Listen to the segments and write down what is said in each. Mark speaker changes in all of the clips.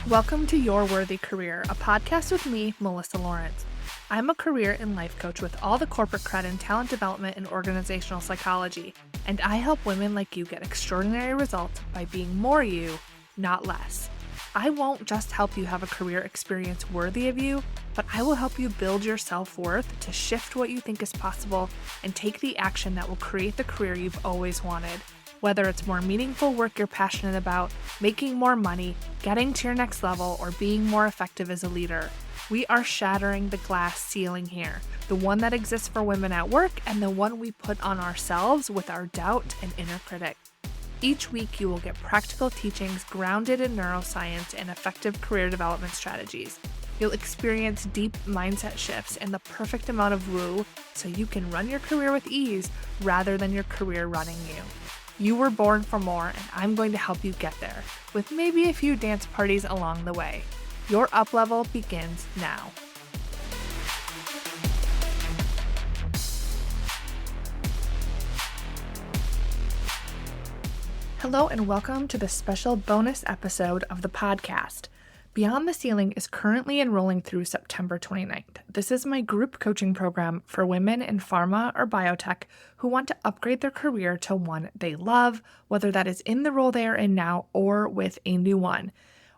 Speaker 1: Welcome to Your Worthy Career, a podcast with me, Melissa Lawrence. I'm a career and life coach with all the corporate cred in talent development and organizational psychology, and I help women like you get extraordinary results by being more you, not less. I won't just help you have a career experience worthy of you, but I will help you build your self-worth to shift what you think is possible and take the action that will create the career you've always wanted. Whether it's more meaningful work you're passionate about, making more money, getting to your next level, or being more effective as a leader, we are shattering the glass ceiling here, the one that exists for women at work and the one we put on ourselves with our doubt and inner critic. Each week, you will get practical teachings grounded in neuroscience and effective career development strategies. You'll experience deep mindset shifts and the perfect amount of woo so you can run your career with ease rather than your career running you. You were born for more, and I'm going to help you get there, with maybe a few dance parties along the way. Your up level begins now. Hello, and welcome to the special bonus episode of the podcast. Beyond the Ceiling is currently enrolling through September 29th. This is my group coaching program for women in pharma or biotech who want to upgrade their career to one they love, whether that is in the role they are in now or with a new one.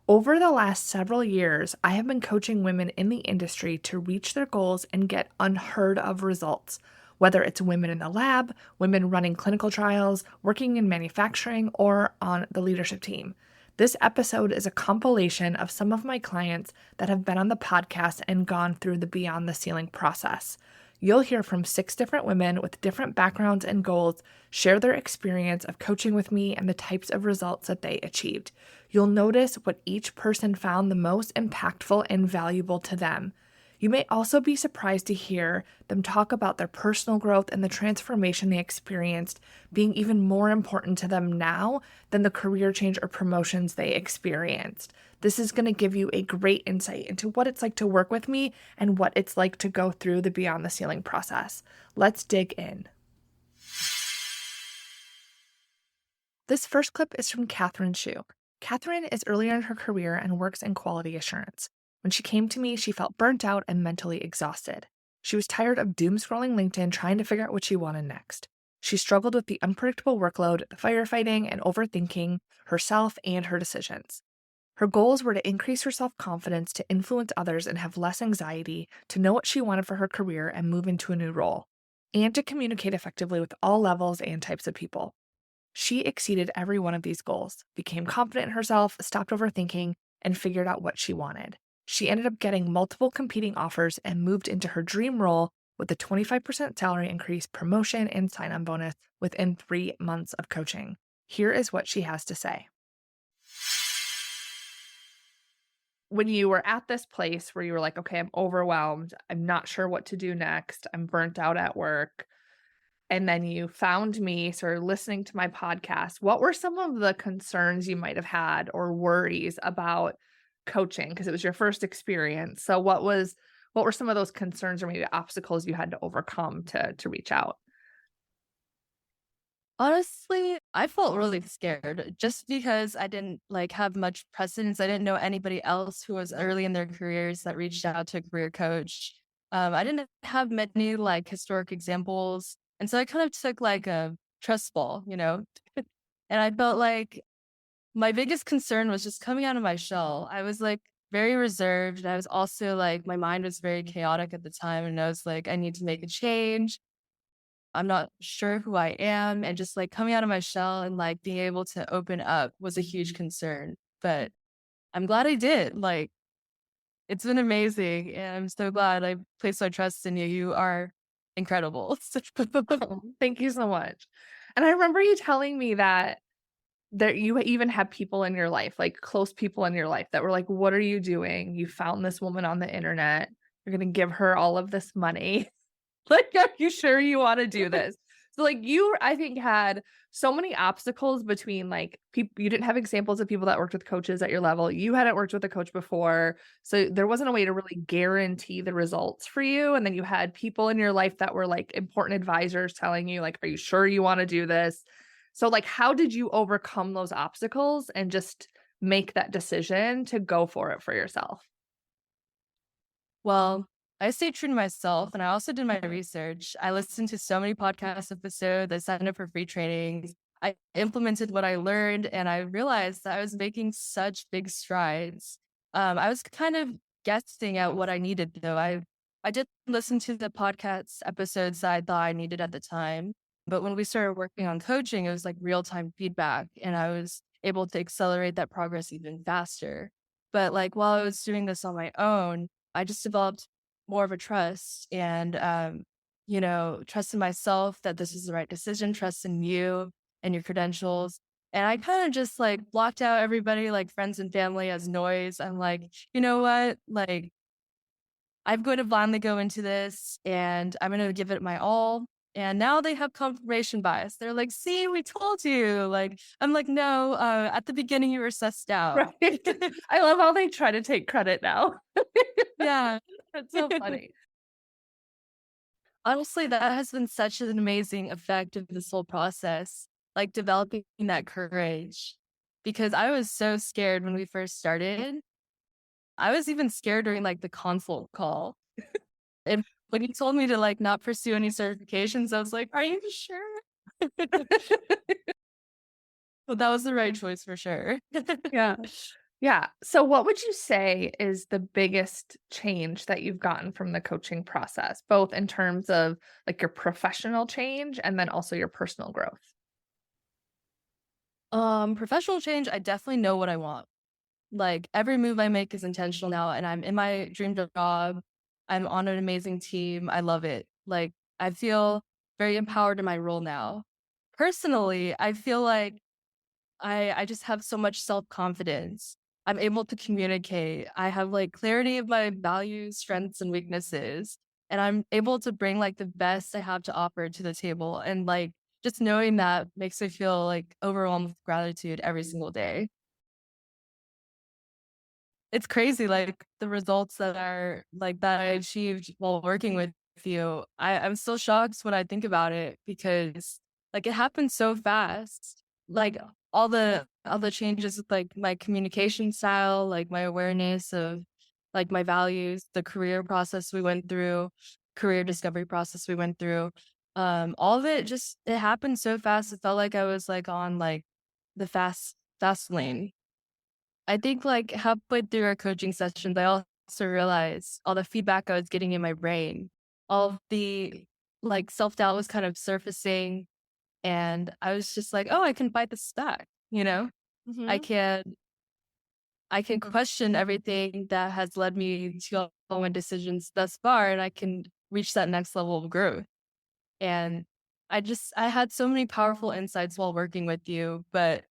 Speaker 1: Over the last several years, I have been coaching women in the industry to reach their goals and get unheard of results. Whether it's women in the lab, women running clinical trials, working in manufacturing, or on the leadership team. This episode is a compilation of some of my clients that have been on the podcast and gone through the Beyond the Ceiling process. You'll hear from 6 different women with different backgrounds and goals share their experience of coaching with me and the types of results that they achieved. You'll notice what each person found the most impactful and valuable to them. You may also be surprised to hear them talk about their personal growth and the transformation they experienced being even more important to them now than the career change or promotions they experienced. This is going to give you a great insight into what it's like to work with me and what it's like to go through the Beyond the Ceiling process. Let's dig in. This first clip is from Catherine Shu. Catherine is earlier in her career and works in quality assurance. When she came to me, she felt burnt out and mentally exhausted. She was tired of doom scrolling LinkedIn trying to figure out what she wanted next. She struggled with the unpredictable workload, the firefighting, and overthinking herself and her decisions. Her goals were to increase her self-confidence, to influence others and have less anxiety, to know what she wanted for her career and move into a new role, and to communicate effectively with all levels and types of people. She exceeded every one of these goals, became confident in herself, stopped overthinking, and figured out what she wanted. She ended up getting multiple competing offers and moved into her dream role with a 25% salary increase, promotion, and sign-on bonus within 3 months of coaching. Here is what she has to say. When you were at this place where you were like, okay, I'm overwhelmed, I'm not sure what to do next, I'm burnt out at work, and then you found me, sort of listening to my podcast, what were some of the concerns you might have had or worries about coaching? Because it was your first experience. So what were some of those concerns or maybe obstacles you had to overcome to reach out?
Speaker 2: Honestly, I felt really scared just because I didn't have much precedence. I didn't know anybody else who was early in their careers that reached out to a career coach. I didn't have many historic examples. And so I kind of took a trust fall. And I felt like my biggest concern was just coming out of my shell. I was very reserved. And I was also my mind was very chaotic at the time. And I was like, I need to make a change. I'm not sure who I am. And just coming out of my shell and being able to open up was a huge concern. But I'm glad I did. It's been amazing. And I'm so glad I placed my trust in you. You are incredible.
Speaker 1: Thank you so much. And I remember you telling me that there you even had people in your life, like close people in your life that were like, "What are you doing? You found this woman on the internet. You're gonna give her all of this money. Like, are you sure you wanna do this?" So, like, you, I think, had so many obstacles between, like, people you didn't have examples of people that worked with coaches at your level. You hadn't worked with a coach before, so there wasn't a way to really guarantee the results for you, and then you had people in your life that were, like, important advisors telling you, like, "Are you sure you wanna do this?" So, like, how did you overcome those obstacles and just make that decision to go for it for yourself?
Speaker 2: Well, I stayed true to myself and I also did my research. I listened to so many podcast episodes. I signed up for free trainings. I implemented what I learned and I realized that I was making such big strides. I was kind of guessing at what I needed though. I did listen to the podcast episodes that I thought I needed at the time. But when we started working on coaching, it was like real time feedback and I was able to accelerate that progress even faster. But like while I was doing this on my own, I just developed more of a trust and, trust in myself that this is the right decision, trust in you and your credentials. And I kind of just like blocked out everybody, like friends and family, as noise. I'm like, you know what? Like, I'm going to blindly go into this and I'm going to give it my all. And now they have confirmation bias. They're like, see, we told you. Like, I'm like, no, at the beginning you were sussed out.
Speaker 1: Right. I love how they try to take credit now.
Speaker 2: Yeah.
Speaker 1: That's so funny.
Speaker 2: Honestly, that has been such an amazing effect of this whole process, like developing that courage. Because I was so scared when we first started. I was even scared during like the consult call. And when he told me to like not pursue any certifications, I was like, are you sure? Well, that was the right choice for sure.
Speaker 1: Yeah. Yeah. So what would you say is the biggest change that you've gotten from the coaching process, both in terms of like your professional change and then also your personal growth?
Speaker 2: Professional change, I definitely know what I want. Like every move I make is intentional now and I'm in my dream job. I'm on an amazing team. I love it. Like I feel very empowered in my role now. Personally, I feel like I just have so much self-confidence. I'm able to communicate. I have like clarity of my values, strengths and weaknesses. And I'm able to bring like the best I have to offer to the table. And like just knowing that makes me feel like overwhelmed with gratitude every single day. It's crazy, like, the results that I achieved while working with you. I'm still shocked when I think about it because, like, it happened so fast. Like, all the changes with, like, my communication style, like, my awareness of, like, my values, the career process we went through, career discovery process we went through, all of it just it happened so fast, it felt like I was, like, on, like, the fast lane. I think like halfway through our coaching sessions, I also realized all the feedback I was getting in my brain, all of the like self doubt was kind of surfacing. And I was just like, oh, I can fight this back. I
Speaker 1: Mhm.
Speaker 2: can, I can question everything that has led me to all my decisions thus far, and I can reach that next level of growth. And I had so many powerful insights while working with you, but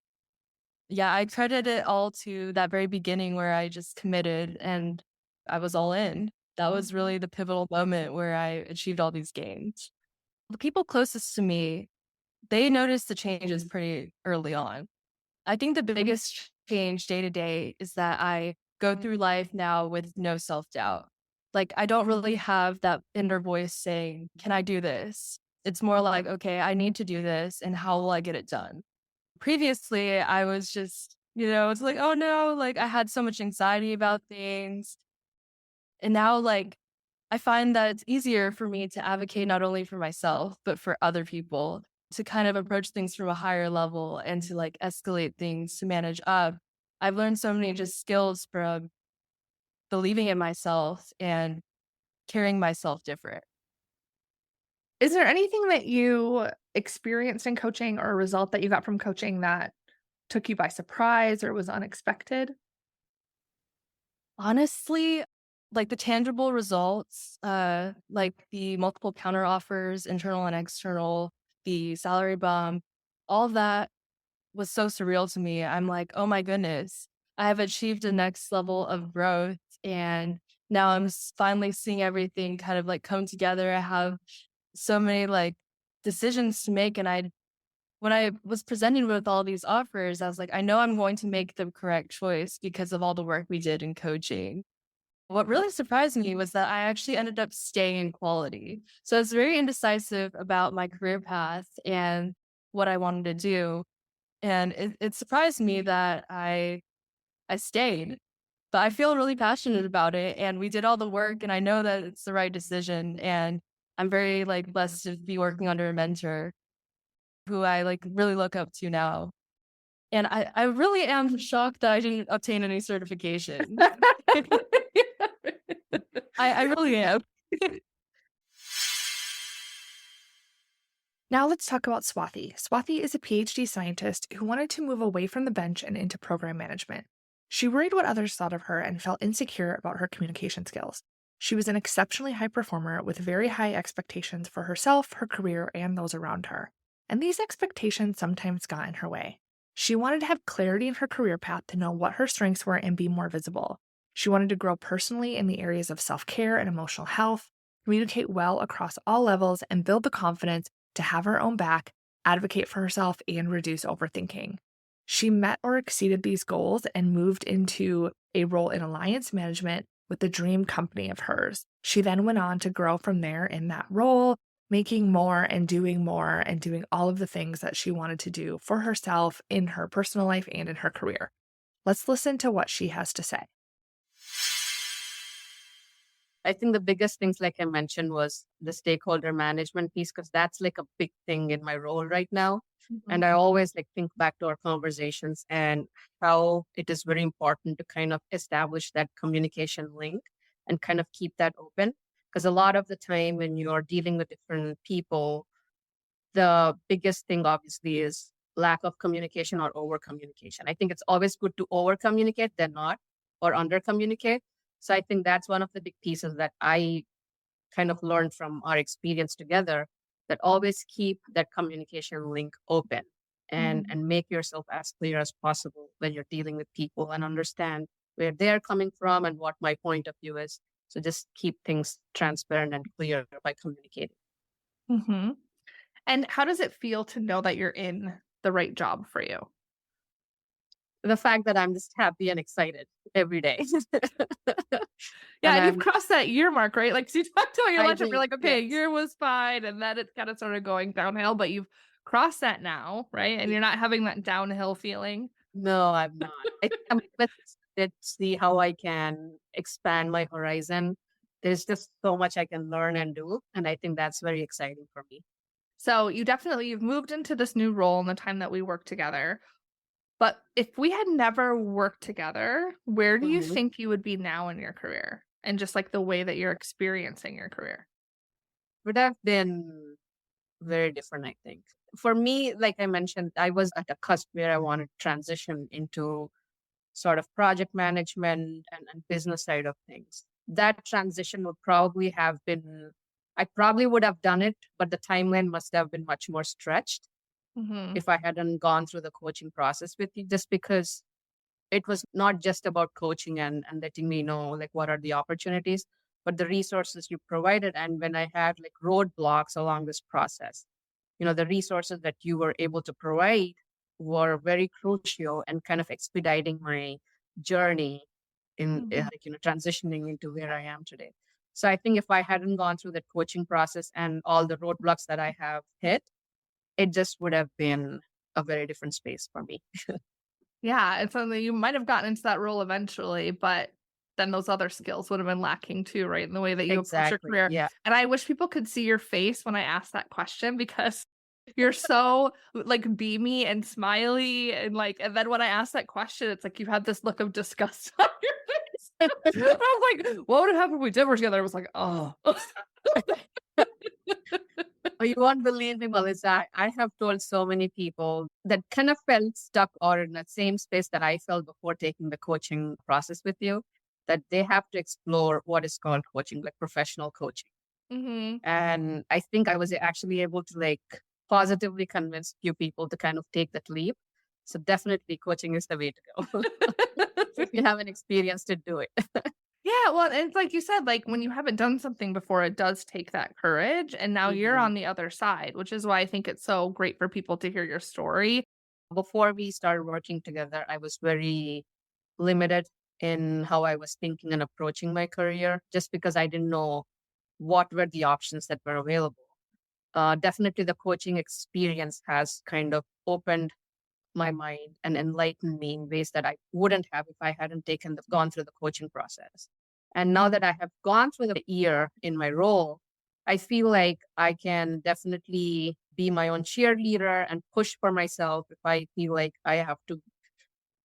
Speaker 2: yeah, I credit it all to that very beginning where I just committed and I was all in. That was really the pivotal moment where I achieved all these gains. The people closest to me, they noticed the changes pretty early on. I think the biggest change day to day is that I go through life now with no self doubt. Like, I don't really have that inner voice saying, can I do this? It's more like, okay, I need to do this. And how will I get it done? Previously, I was just, it's like, "Oh, no," like, I had so much anxiety about things, and now, like, I find that it's easier for me to advocate not only for myself, but for other people, to kind of approach things from a higher level and to, like, escalate things to manage up. I've learned so many just skills from believing in myself and carrying myself different.
Speaker 1: Is there anything that you experienced in coaching or a result that you got from coaching that took you by surprise or was unexpected?
Speaker 2: Honestly, like the tangible results, like the multiple counter offers, internal and external, the salary bump, all of that was so surreal to me. I'm like, oh my goodness, I have achieved a next level of growth. And now finally seeing everything kind of like come together. I have so many like decisions to make. And when I was presented with all these offers, I was like, I know I'm going to make the correct choice because of all the work we did in coaching. What really surprised me was that I actually ended up staying in quality. So I was very indecisive about my career path and what I wanted to do. And it surprised me that I I stayed. But I feel really passionate about it, and we did all the work, and I know that it's the right decision. And I'm very like blessed to be working under a mentor who I like really look up to now. And I really am shocked that I didn't obtain any certification. I really am.
Speaker 1: Now let's talk about Swathi. Swathi is a PhD scientist who wanted to move away from the bench and into program management. She worried what others thought of her and felt insecure about her communication skills. She was an exceptionally high performer with very high expectations for herself, her career, and those around her. And these expectations sometimes got in her way. She wanted to have clarity in her career path to know what her strengths were and be more visible. She wanted to grow personally in the areas of self care and emotional health, communicate well across all levels, and build the confidence to have her own back, advocate for herself, and reduce overthinking. She met or exceeded these goals and moved into a role in alliance management with the dream company of hers. She then went on to grow from there in that role, making more and doing all of the things that she wanted to do for herself in her personal life and in her career. Let's listen to what she has to say.
Speaker 3: I think the biggest things, like I mentioned, was the stakeholder management piece, because that's like a big thing in my role right now. And I always like think back to our conversations and how it is very important to kind of establish that communication link and kind of keep that open. Because a lot of the time when you're dealing with different people, the biggest thing obviously is lack of communication or over communication. I think it's always good to over communicate than not, or under communicate. So I think that's one of the big pieces that I kind of learned from our experience together, that always keep that communication link open and make yourself as clear as possible when you're dealing with people, and understand where they're coming from and what my point of view is. So just keep things transparent and clear by communicating.
Speaker 1: Mm-hmm. And how does it feel to know that you're in the right job for you?
Speaker 3: The fact that I'm just happy and excited every day.
Speaker 1: Yeah,
Speaker 3: And
Speaker 1: and you've
Speaker 3: I'm,
Speaker 1: crossed that year mark, right? Like, so you talked about your
Speaker 3: I
Speaker 1: lunch, and you're
Speaker 3: think,
Speaker 1: like, okay,
Speaker 3: yes.
Speaker 1: year was fine, and then it kind of started going downhill, but you've crossed that now, right? And you're not having that downhill feeling.
Speaker 3: No, I'm not. I think I'm excited to see how I can expand my horizon. There's just so much I can learn and do. And I think that's very exciting for me.
Speaker 1: So you've moved into this new role in the time that we work together. But if we had never worked together, where do you
Speaker 3: Mhm.
Speaker 1: think you would be now in your career? And just like the way that you're experiencing your career?
Speaker 3: Would have been very different, I think. For me, like I mentioned, I was at a cusp where I wanted to transition into sort of project management and business side of things. That transition would probably have been, I probably would have done it, but the timeline must have been much more stretched
Speaker 1: Mm-hmm.
Speaker 3: if I hadn't gone through the coaching process with you, just because it was not just about coaching and letting me know like what are the opportunities, but the resources you provided. And when I had like roadblocks along this process, the resources that you were able to provide were very crucial and kind of expediting my journey in
Speaker 1: Mm-hmm.
Speaker 3: like, transitioning into where I am today. So I think if I hadn't gone through that coaching process and all the roadblocks that I have hit, it just would have been a very different space for me.
Speaker 1: Yeah, and so you might have gotten into that role eventually, but then those other skills would have been lacking too, right? In the way that you approach your
Speaker 3: Exactly.
Speaker 1: career.
Speaker 3: Yeah.
Speaker 1: And I wish people could see your face when I ask that question, because you're so like beamy and smiley, and then when I ask that question, it's like you had this look of disgust on your face. I was like, what would have happened if we did work together? I was like, oh.
Speaker 3: Oh, you won't believe me, Melissa. I have told so many people that kind of felt stuck or in the same space that I felt before taking the coaching process with you, that they have to explore what is called coaching, like professional coaching.
Speaker 1: Hmm.
Speaker 3: And I think I was actually able to like positively convince few people to kind of take that leap. So definitely coaching is the way to go. If you haven't experienced it, do it.
Speaker 1: Yeah, well, and it's like you said, like when you haven't done something before, it does take that courage. And now you're
Speaker 3: Mhm.
Speaker 1: on the other side, which is why I think it's so great for people to hear your story.
Speaker 3: Before we started working together, I was very limited in how I was thinking and approaching my career, just because I didn't know what were the options that were available. Definitely, the coaching experience has kind of opened my mind and enlightened me in ways that I wouldn't have if I hadn't gone through the coaching process. And now that I have gone through the year in my role, I feel like I can definitely be my own cheerleader and push for myself if I feel like I have to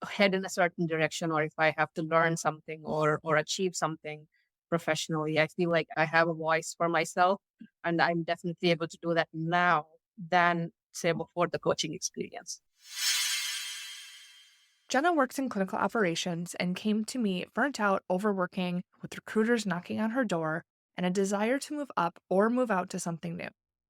Speaker 3: head in a certain direction, or if I have to learn something or achieve something professionally. I feel like I have a voice for myself, and I'm definitely able to do that now than say before the coaching experience.
Speaker 1: Jenna works in clinical operations and came to me burnt out, overworking, with recruiters knocking on her door, and a desire to move up or move out to something new.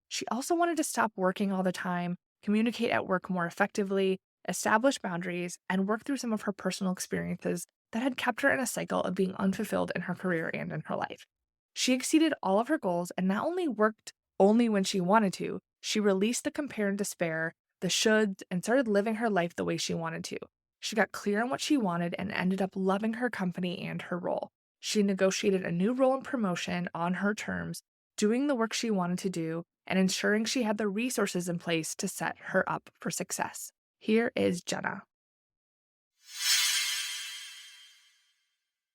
Speaker 1: She also wanted to stop working all the time, communicate at work more effectively, establish boundaries, and work through some of her personal experiences that had kept her in a cycle of being unfulfilled in her career and in her life. She exceeded all of her goals and not only worked only when she wanted to, she released the compare and despair, the shoulds, and started living her life the way she wanted to. She got clear on what she wanted and ended up loving her company and her role. She negotiated a new role and promotion on her terms, doing the work she wanted to do, and ensuring she had the resources in place to set her up for success. Here is Jenna.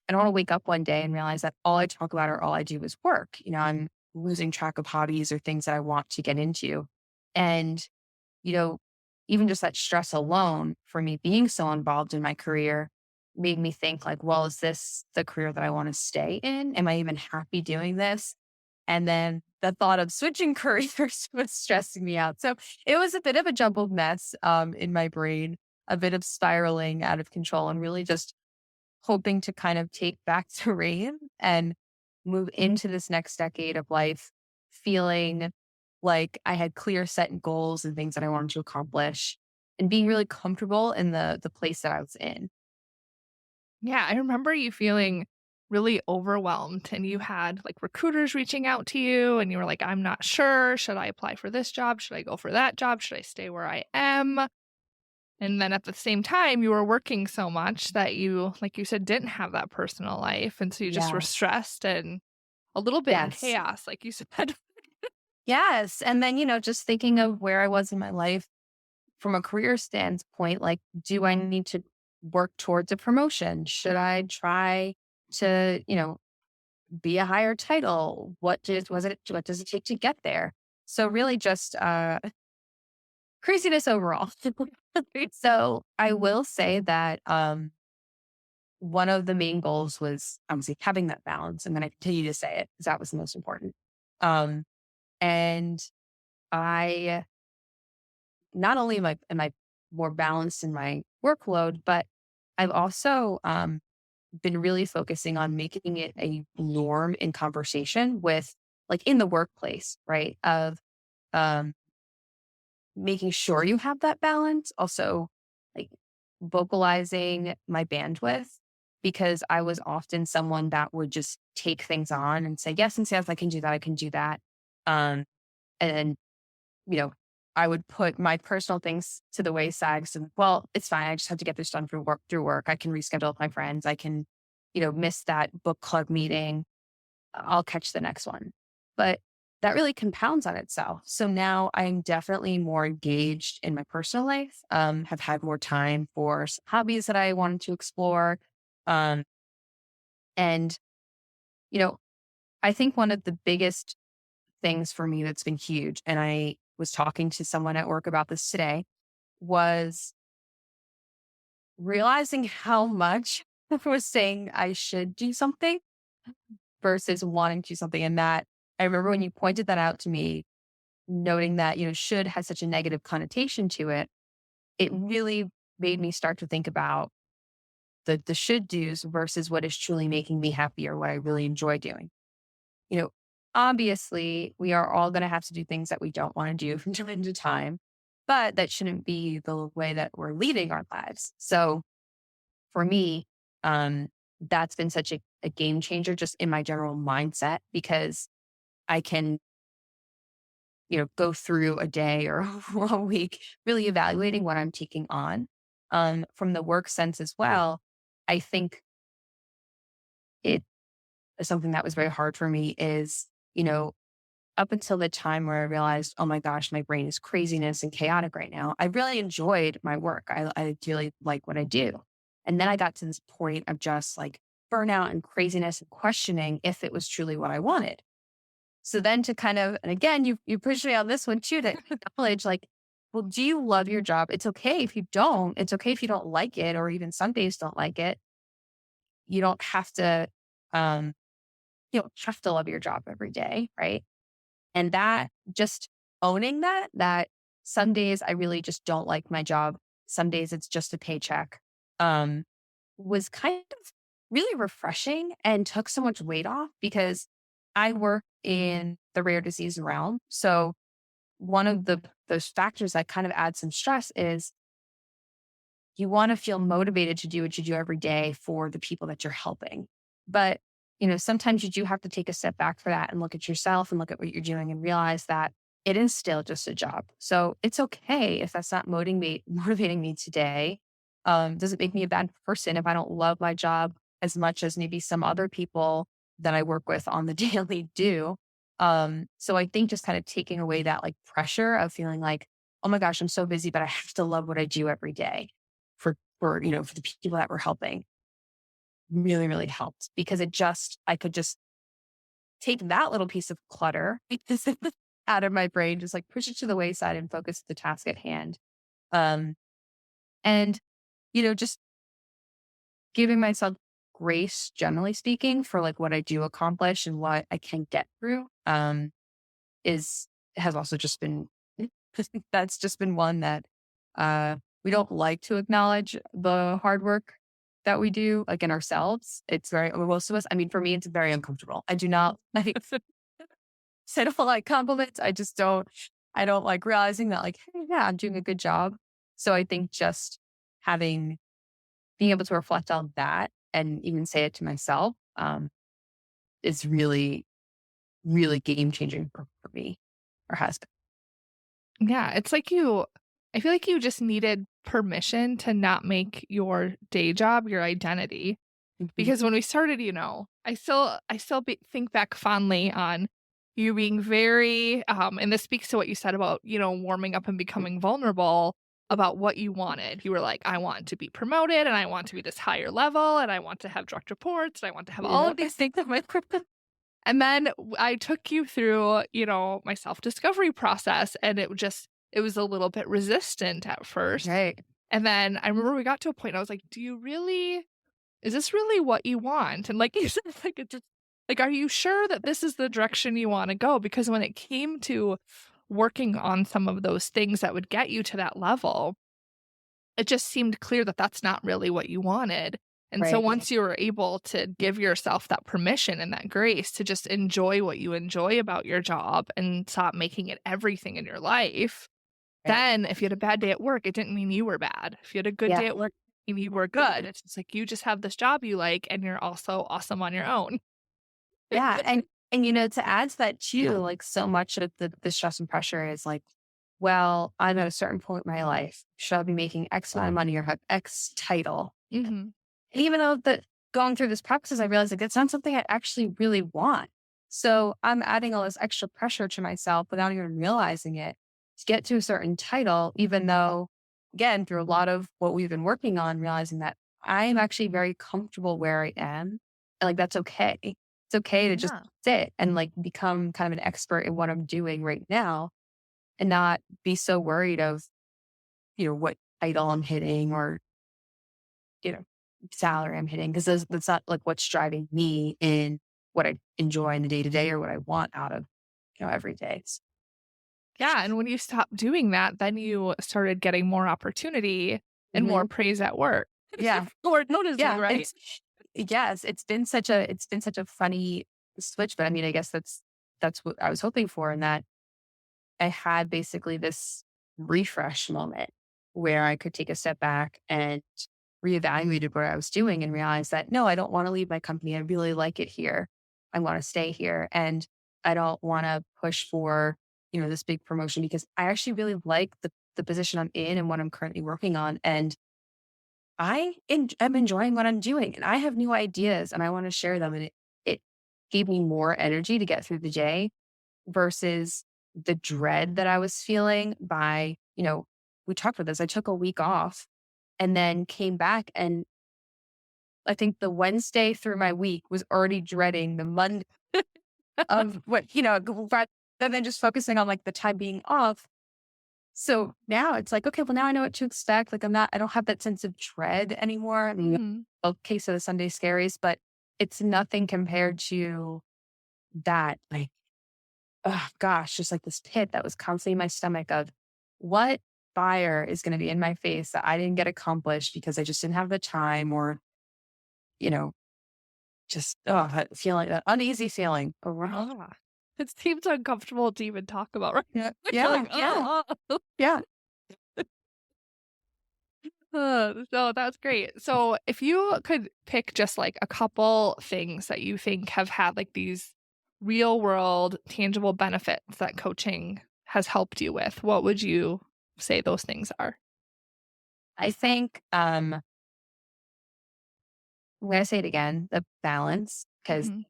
Speaker 2: I don't want to wake up one day and realize that all I talk about or all I do is work. I'm losing track of hobbies or things that I want to get into. And, you know, even just that stress alone for me being so involved in my career made me think like, well, is this the career that I want to stay in? Am I even happy doing this? And then the thought of switching careers was stressing me out. So it was a bit of a jumbled mess in my brain, a bit of spiraling out of control, and really just hoping to kind of take back the reign and move into this next decade of life feeling like I had clear set goals and things that I wanted to accomplish and being really comfortable in the place that I was in.
Speaker 1: Yeah, I remember you feeling really overwhelmed and you had like recruiters reaching out to you and you were like, I'm not sure. Should I apply for this job? Should I go for that job? Should I stay where I am? And then at the same time, you were working so much that you, like you said, didn't have that personal life. And so you just were
Speaker 2: Yeah.
Speaker 1: stressed and a little bit in
Speaker 2: Yes.
Speaker 1: chaos, like you said.
Speaker 2: Yes. And then, just thinking of where I was in my life from a career standpoint, like, do I need to work towards a promotion? Should I try to, be a higher title? What does it take to get there? So really just craziness overall. So I will say that one of the main goals was obviously having that balance. I'm going to continue to say it because that was the most important. Um, and I not only am I more balanced in my workload, but I've also been really focusing on making it a norm in conversation with like in the workplace, right? Of um, making sure you have that balance. Also, like vocalizing my bandwidth because I was often someone that would just take things on and say, yes, I can do that. I can do that. Um, and you know, I would put my personal things to the wayside. So, well, it's fine. I just have to get this done through work. I can reschedule with my friends. I can, miss that book club meeting. I'll catch the next one. But that really compounds on itself. So now I'm definitely more engaged in my personal life, have had more time for some hobbies that I wanted to explore. Um, and, you know, I think one of the biggest things for me that's been huge, and I was talking to someone at work about this today, was realizing how much I was saying I should do something versus wanting to do something. And that I remember when you pointed that out to me, noting that, should has such a negative connotation to it, it really made me start to think about the should do's versus what is truly making me happy or what I really enjoy doing. You know, obviously we are all going to have to do things that we don't want to do from time to time, but that shouldn't be the way that we're leading our lives. So for me, that's been such a game changer just in my general mindset because I can, go through a day or a week really evaluating what I'm taking on. From the work sense as well, I think it something that was very hard for me is,
Speaker 4: up until the time where I realized, oh my gosh, my brain is craziness and chaotic right now, I really enjoyed my work. I really like what I do. And then I got to this point of just like burnout and craziness and questioning if it was truly what I wanted. So then to kind of, and again, you pushed me on this one too, to acknowledge like, well, do you love your job? It's okay if you don't. It's okay if you don't like it, or even some days don't like it. You don't have to, um, you don't have to love your job every day, right? And that just owning that some days I really just don't like my job. Some days it's just a paycheck, um, was kind of really refreshing and took so much weight off because I work in the rare disease realm. So one of those factors that kind of adds some stress is you want to feel motivated to do what you do every day for the people that you're helping. But, sometimes you do have to take a step back for that and look at yourself and look at what you're doing and realize that it is still just a job. So it's okay if that's not motivating me today. Does it make me a bad person if I don't love my job as much as maybe some other people that I work with on the daily do? So I think just kind of taking away that like pressure of feeling like, oh my gosh, I'm so busy, but I have to love what I do every day for the people that we're helping really, really helped because I could just take that little piece of clutter out of my brain, just like push it to the wayside and focus the task at hand. Um, and, just giving myself grace, generally speaking, for like what I do accomplish and what I can get through, has also just been, that's just been one that, we don't like to acknowledge the hard work that we do, like in ourselves. It's very, most of us, I mean, for me, it's very uncomfortable. I do not like, I don't like compliments. I don't like realizing that like, hey, yeah, I'm doing a good job. So I think just being able to reflect on that and even say it to myself, is really, really game changing for me or has been.
Speaker 1: Yeah, it's like I feel like you just needed permission to not make your day job your identity. Because when we started, think back fondly on you being very, and this speaks to what you said about, warming up and becoming vulnerable about what you wanted. You were like, I want to be promoted and I want to be this higher level and I want to have direct reports and I want to have all of these things of my And then I took you through, my self-discovery process and it was a little bit resistant at first.
Speaker 4: Right.
Speaker 1: And then I remember we got to a point I was like, is this really what you want? And like you said, like it's just like, are you sure that this is the direction you want to go? Because when it came to working on some of those things that would get you to that level, it just seemed clear that that's not really what you wanted. And so
Speaker 4: Right.
Speaker 1: once you were able to give yourself that permission and that grace to just enjoy what you enjoy about your job and stop making it everything in your life,
Speaker 4: Right.
Speaker 1: then if you had a bad day at work, it didn't mean you were bad. If you had a good day at work, it mean you were good. It's just like you just have this job you like and you're also awesome on your own.
Speaker 4: Yeah. And to add to that too, like so much of the stress and pressure is like, well, I'm at a certain point in my life. Should I be making X amount of money or have X title?
Speaker 1: Mm-hmm.
Speaker 4: Even though going through this process, I realized like it's not something I actually really want. So I'm adding all this extra pressure to myself without even realizing it to get to a certain title, even though, again, through a lot of what we've been working on, realizing that I'm actually very comfortable where I am. And like, that's okay. It's okay to just sit and like become kind of an expert in what I'm doing right now and not be so worried of, what title I'm hitting or, salary I'm hitting. Cause that's not like what's driving me in what I enjoy in the day to day or what I want out of, every day.
Speaker 1: Yeah. And when you stopped doing that, then you started getting more opportunity and more praise at work.
Speaker 4: Yeah.
Speaker 1: Lord noticing, right?
Speaker 4: It's been such a funny switch, but I mean, I guess that's what I was hoping for, and that I had basically this refresh moment where I could take a step back and reevaluated what I was doing and realized that no, I don't want to leave my company. I really like it here. I want to stay here, and I don't want to push for this big promotion because I actually really like the position I'm in and what I'm currently working on, and I'm enjoying what I'm doing and I have new ideas and I want to share them. And it gave me more energy to get through the day versus the dread that I was feeling by, we talked about this. I took a week off and then came back, and I think the Wednesday through my week was already dreading the Monday of what, rather than just focusing on like the time being off. So now it's like, okay, well, now I know what to expect. Like I don't have that sense of dread anymore. I mean, okay, so the Sunday scaries, but it's nothing compared to that. Like, oh gosh, just like this pit that was constantly in my stomach of what fire is going to be in my face that I didn't get accomplished because I just didn't have the time, or, you know, just that feeling, that uneasy feeling around.
Speaker 1: Ah, it seems uncomfortable to even talk about, right?
Speaker 4: Yeah.
Speaker 1: Like,
Speaker 4: Yeah.
Speaker 1: you're like,
Speaker 4: Yeah.
Speaker 1: "Oh."
Speaker 4: Yeah.
Speaker 1: No, that's great. So if you could pick just like a couple things that you think have had like these real world tangible benefits that coaching has helped you with, what would you say those things are?
Speaker 4: I think, I'm going to say it again, the balance, because
Speaker 1: Mhm.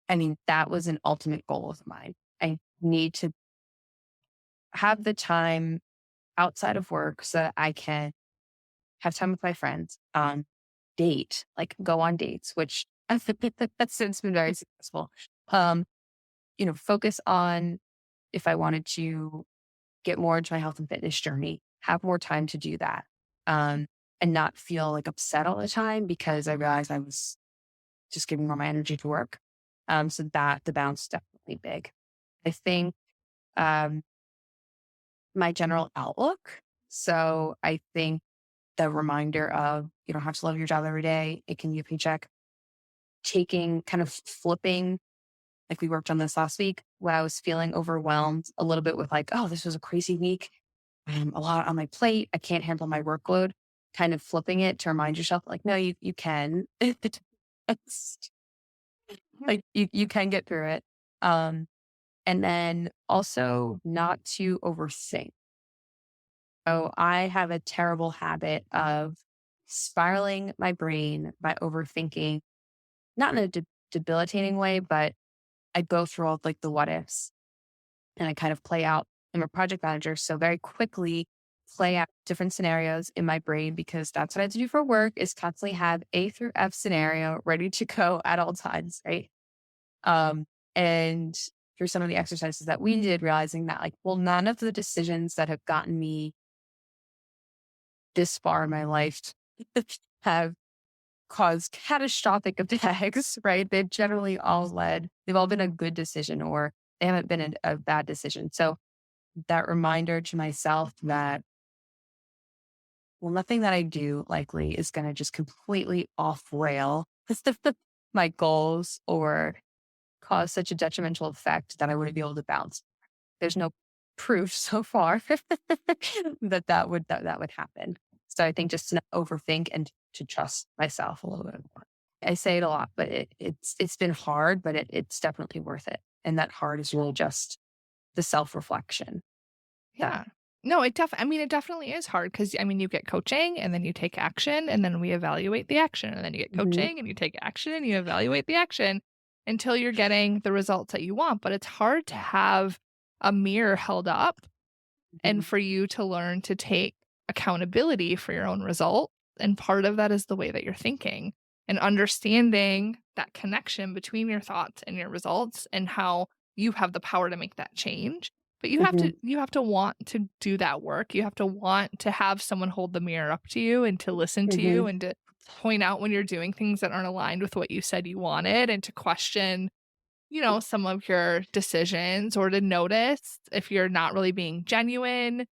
Speaker 4: I mean, that was an ultimate goal of mine. I need to have the time outside of work so that I can have time with my friends, date, like go on dates, which that's since been very successful. Um, focus on if I wanted to get more into my health and fitness journey, have more time to do that. And not feel like upset all the time because I realized I was just giving more my energy to work. So that the balance is definitely big. I think um my general outlook. So I think the reminder of you don't have to love your job every day. It can be a paycheck. Taking kind of flipping, like we worked on this last week when I was feeling overwhelmed a little bit with like, oh, this was a crazy week. A lot on my plate. I can't handle my workload. Kind of flipping it to remind yourself, like, no, you can. It's like you can get through it. And then also not to overthink. So I have a terrible habit of spiraling my brain by overthinking, not in a debilitating way, but I go through all like the what ifs and I kind of play out. I'm a project manager, so very quickly play out different scenarios in my brain because that's what I have to do for work is constantly have A through F scenario ready to go at all times, right? And through some of the exercises that we did, realizing that like, well, none of the decisions that have gotten me this far in my life have caused catastrophic effects, right? They've all been a good decision or they haven't been a bad decision. So that reminder to myself that, well, nothing that I do likely is going to just completely off rail my goals or cause such a detrimental effect that I wouldn't be able to bounce. There's no proof so far that would happen. So I think just to not overthink and to trust myself a little bit more. I say it a lot, but it's been hard, but it's definitely worth it. And that hard is really just the self-reflection.
Speaker 1: Yeah. No, it definitely is hard because, I mean, you get coaching and then you take action and then we evaluate the action. And then you get coaching and you take action and you evaluate the action until you're getting the results that you want. But it's hard to have a mirror held up and for you to learn to take accountability for your own result. And part of that is the way that you're thinking and understanding that connection between your thoughts and your results and how you have the power to make that change. But you have to want to do that work. You have to want to have someone hold the mirror up to you and to listen to you and to point out when you're doing things that aren't aligned with what you said you wanted and to question, some of your decisions or to notice if you're not really being genuine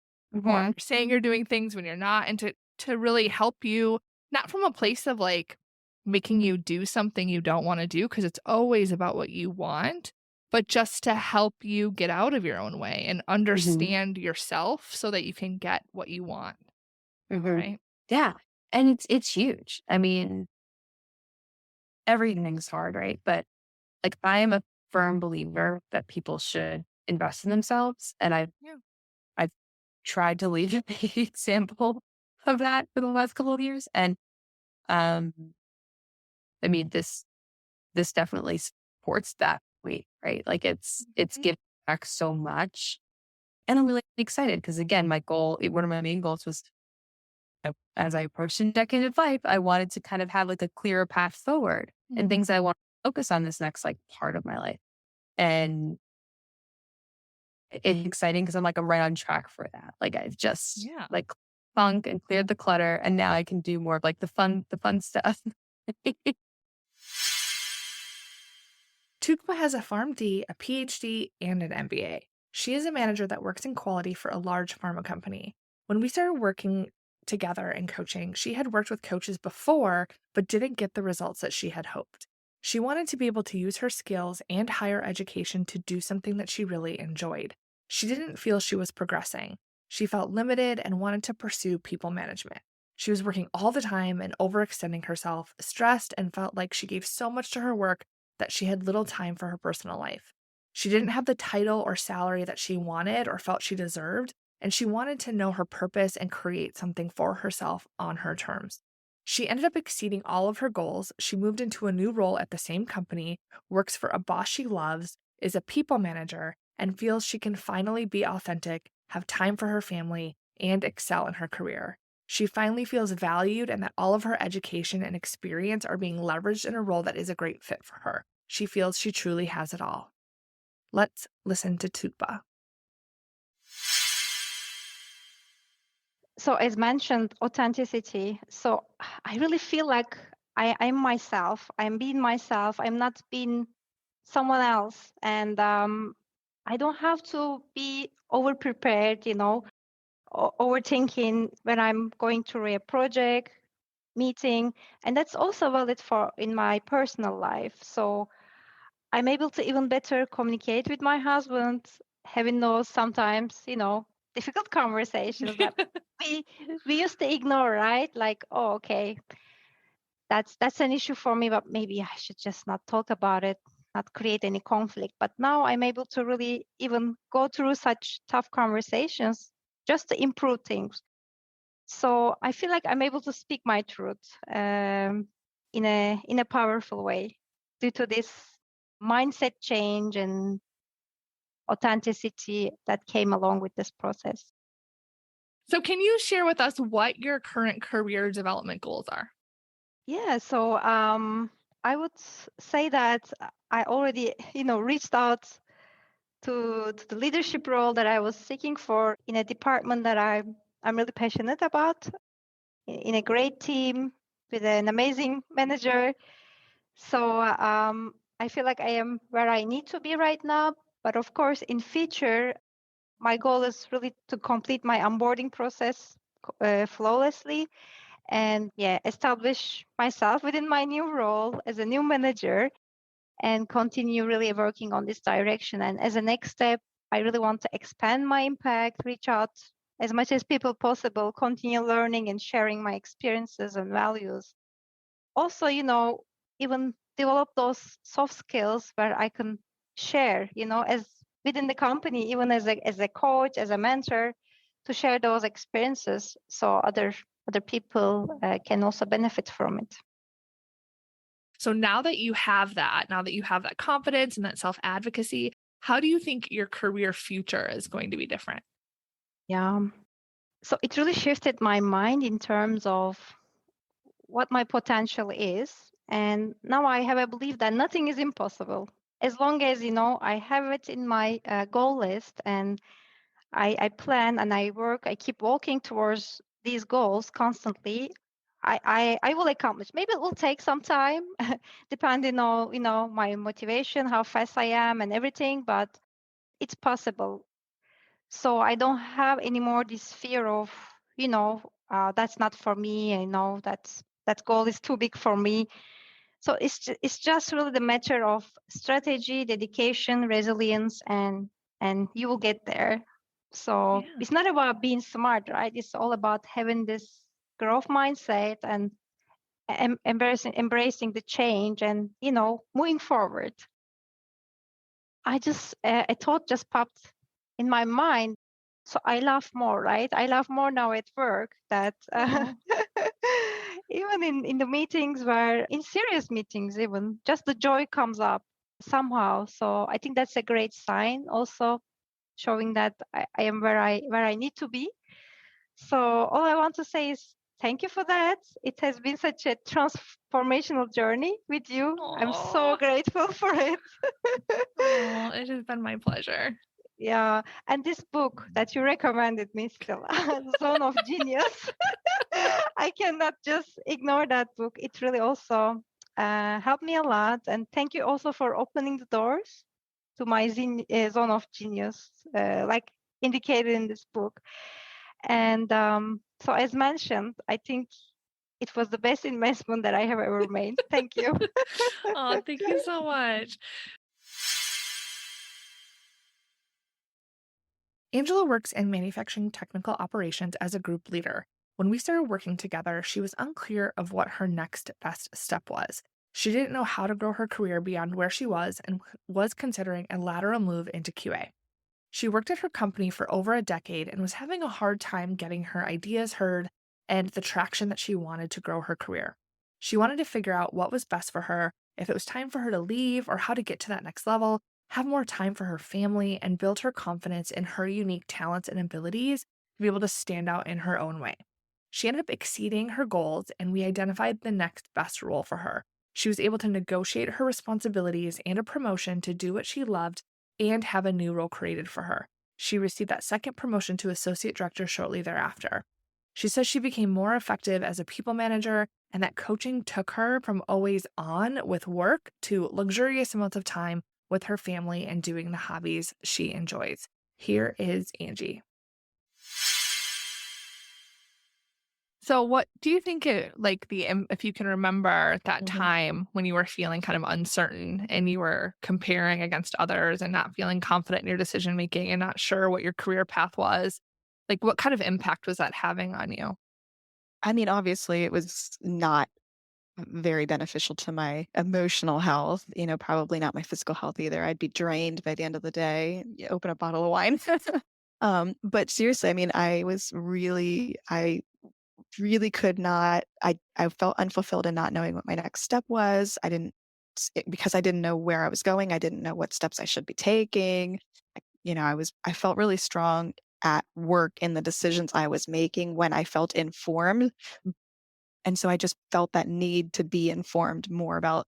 Speaker 1: or saying you're doing things when you're not, and to really help you, not from a place of like making you do something you don't want to do, because it's always about what you want, but just to help you get out of your own way and understand yourself so that you can get what you want. Right?
Speaker 4: Yeah. And it's huge. I mean, everything's hard, right? But like I am a firm believer that people should invest in themselves. And I've tried to lead an example of that for the last couple of years. And I mean, this definitely supports that point, right? Like it's giving back so much. And I'm really excited because again, one of my main goals was as I approached a decade of life, I wanted to kind of have like a clearer path forward and things I want to focus on this next like part of my life. And it's exciting because I'm right on track for that. Like I've just like funk and cleared the clutter, and now I can do more of like the fun stuff.
Speaker 1: Tukba has a PharmD, a PhD, and an MBA. She is a manager that works in quality for a large pharma company. When we started working together in coaching, she had worked with coaches before, but didn't get the results that she had hoped. She wanted to be able to use her skills and higher education to do something that she really enjoyed. She didn't feel she was progressing. She felt limited and wanted to pursue people management. She was working all the time and overextending herself, stressed, and felt like she gave so much to her work that she had little time for her personal life. She didn't have the title or salary that she wanted or felt she deserved, and she wanted to know her purpose and create something for herself on her terms. She ended up exceeding all of her goals. She moved into a new role at the same company, works for a boss she loves, is a people manager, and feels she can finally be authentic, have time for her family, and excel in her career. She finally feels valued and that all of her education and experience are being leveraged in a role that is a great fit for her. She feels she truly has it all. Let's listen to Tukba.
Speaker 5: So as mentioned, authenticity. So I really feel like I'm myself. I'm being myself. I'm not being someone else. And I don't have to be over prepared, overthinking when I'm going through a project, meeting. And that's also valid for in my personal life. So I'm able to even better communicate with my husband, having those sometimes, difficult conversations that we used to ignore, right? Like, oh, okay, that's an issue for me, but maybe I should just not talk about it, not create any conflict. But now I'm able to really even go through such tough conversations just to improve things. So I feel like I'm able to speak my truth in a powerful way due to this mindset change and authenticity that came along with this process.
Speaker 1: So can you share with us what your current career development goals are?
Speaker 5: Yeah, so I would say that I already, reached out to the leadership role that I was seeking for in a department that I'm really passionate about, in a great team with an amazing manager. So I feel like I am where I need to be right now. But of course, in future, my goal is really to complete my onboarding process flawlessly and establish myself within my new role as a new manager and continue really working on this direction. And as a next step, I really want to expand my impact, reach out as much as people possible, continue learning and sharing my experiences and values. Also, even develop those soft skills where I can share, as within the company, even as a coach, as a mentor, to share those experiences so other people can also benefit from it.
Speaker 1: So now that you have that confidence and that self-advocacy, how do you think your career future is going to be different?
Speaker 5: Yeah. So it really shifted my mind in terms of what my potential is. And now I have a belief that nothing is impossible. As long as, I have it in my goal list and I plan and I work, I keep walking towards these goals constantly, I will accomplish. Maybe it will take some time, depending on, my motivation, how fast I am and everything, but it's possible. So I don't have anymore this fear of, that's not for me. I know that goal is too big for me. So it's just really the matter of strategy, dedication, resilience, and you will get there. So it's not about being smart, right? It's all about having this growth mindset and embracing the change and moving forward. I just a thought just popped in my mind. So I laugh more, right? I laugh more now at work that even in the meetings where in serious meetings, even just the joy comes up. somehow. So I think that's a great sign, also showing that I am where I need to be. So all I want to say is thank you for that. It has been such a transformational journey with you. I'm so
Speaker 1: Aw.
Speaker 5: grateful for it.
Speaker 1: Oh, it has been my pleasure.
Speaker 5: Yeah, and this book that you recommended me still, Zone of Genius. I cannot just ignore that book. It really also helped me a lot. And thank you also for opening the doors to my Zone of Genius, like indicated in this book. And so, as mentioned, I think it was the best investment that I have ever made. Thank you.
Speaker 1: Oh, thank you so much. Angela works in manufacturing technical operations as a group leader. When we started working together, she was unclear of what her next best step was. She didn't know how to grow her career beyond where she was and was considering a lateral move into QA. She worked at her company for over a decade and was having a hard time getting her ideas heard and the traction that she wanted to grow her career. She wanted to figure out what was best for her, if it was time for her to leave, or how to get to that next level, have more time for her family, and build her confidence in her unique talents and abilities to be able to stand out in her own way. She ended up exceeding her goals, and we identified the next best role for her. She was able to negotiate her responsibilities and a promotion to do what she loved and have a new role created for her. She received that second promotion to associate director shortly thereafter. She says she became more effective as a people manager and that coaching took her from always on with work to luxurious amounts of time with her family and doing the hobbies she enjoys. Here is Angie. So what do you think if you can remember that time when you were feeling kind of uncertain and you were comparing against others and not feeling confident in your decision making and not sure what your career path was, like what kind of impact was that having on you?
Speaker 6: I mean, obviously, it was not very beneficial to my emotional health, probably not my physical health either. I'd be drained by the end of the day. You open a bottle of wine. But seriously, I mean, I really could not, I felt unfulfilled in not knowing what my next step was. Because I didn't know where I was going. I didn't know what steps I should be taking. I felt really strong at work in the decisions I was making when I felt informed. And so I just felt that need to be informed more about,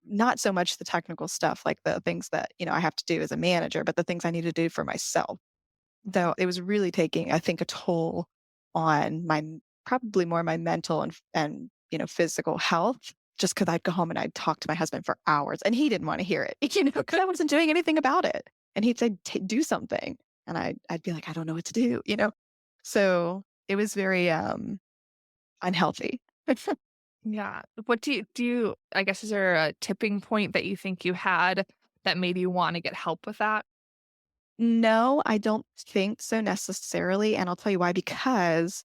Speaker 6: not so much the technical stuff, like the things that, I have to do as a manager, but the things I need to do for myself. Though it was really taking, I think, a toll on probably more my mental and physical health, just because I'd go home and I'd talk to my husband for hours and he didn't want to hear it, because I wasn't doing anything about it. And he'd say, do something. And I'd be like, I don't know what to do, So it was very unhealthy.
Speaker 1: Yeah. What do you, I guess, is there a tipping point that you think you had that made you want to get help with that?
Speaker 6: No, I don't think so necessarily. And I'll tell you why, because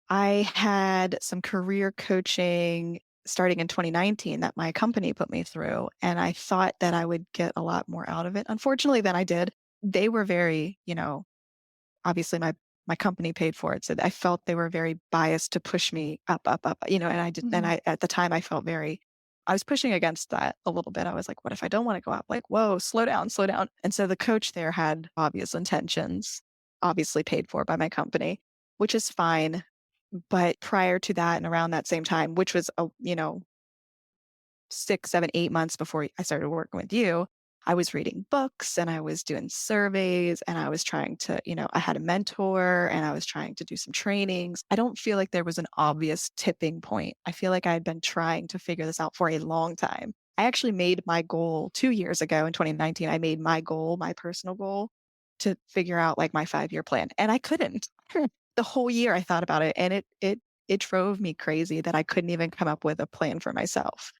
Speaker 6: I had some career coaching starting in 2019 that my company put me through. And I thought that I would get a lot more out of it, unfortunately, than I did. They were very, obviously my company paid for it. So I felt they were very biased to push me up, and I did. And at the time I felt I was pushing against that a little bit. I was like, what if I don't want to go up? Like, whoa, slow down, slow down. And so the coach there had obvious intentions, obviously paid for by my company, which is fine. But prior to that and around that same time, which was, 6, 7, 8 months before I started working with you, I was reading books and I was doing surveys and I was trying to, I had a mentor and I was trying to do some trainings. I don't feel like there was an obvious tipping point. I feel like I had been trying to figure this out for a long time. I actually made my goal 2 years ago in 2019. I made my personal goal, to figure out like my 5-year plan. And I couldn't. The whole year I thought about it and it drove me crazy that I couldn't even come up with a plan for myself.